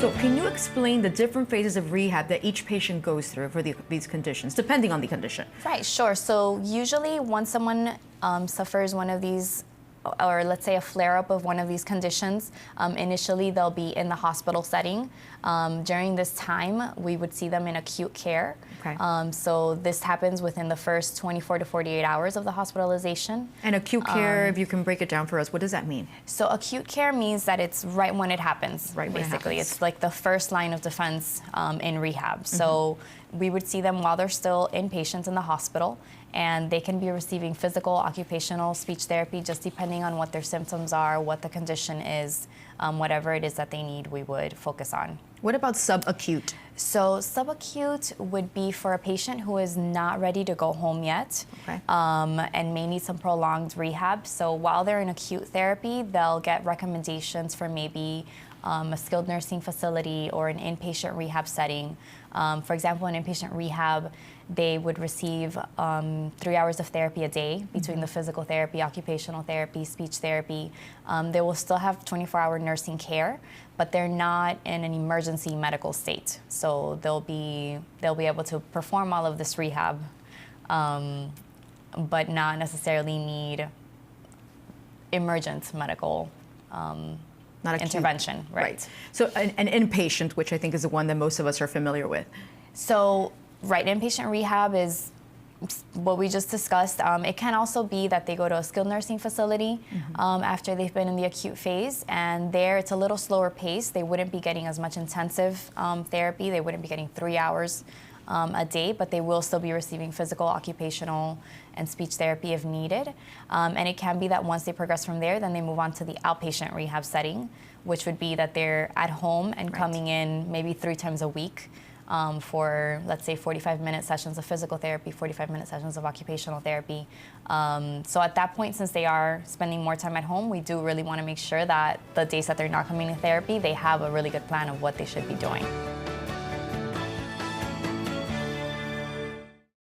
So can you explain the different phases of rehab that each patient goes through for these conditions, depending on the condition? Right, sure. So usually once someone suffers one of these, or let's say a flare-up of one of these conditions, initially they'll be in the hospital setting. During this time, we would see them in acute care. Okay. So this happens within the first 24 to 48 hours of the hospitalization. And acute care, if you can break it down for us, what does that mean? So acute care means that it's right when it happens, right when basically. It happens. It's like the first line of defense in rehab. So we would see them while they're still inpatients in the hospital, and they can be receiving physical, occupational, speech therapy, just depending on what their symptoms are, what the condition is, whatever it is that they need, we would focus on. What about subacute? So subacute would be for a patient who is not ready to go home yet, Okay. and may need some prolonged rehab. So while they're in acute therapy, they'll get recommendations for maybe a skilled nursing facility or an inpatient rehab setting. For example, in inpatient rehab, they would receive 3 hours of therapy a day between the physical therapy, occupational therapy, speech therapy. They will still have 24-hour nursing care, but they're not in an emergency medical state. So they'll be able to perform all of this rehab, but not necessarily need emergent medical Not acute. intervention. Right. So an inpatient, which I think is the one that most of us are familiar with. So, right, inpatient rehab is what we just discussed. It can also be that they go to a skilled nursing facility after they've been in the acute phase, and there it's a little slower pace. They wouldn't be getting as much intensive therapy. They wouldn't be getting 3 hours a day, but they will still be receiving physical, occupational, and speech therapy if needed. And it can be that once they progress from there, then they move on to the outpatient rehab setting, which would be that they're at home and coming in maybe 3 times a week for, let's say, 45-minute sessions of physical therapy, 45-minute sessions of occupational therapy. So at that point, since they are spending more time at home, we do really want to make sure that the days that they're not coming to therapy, they have a really good plan of what they should be doing.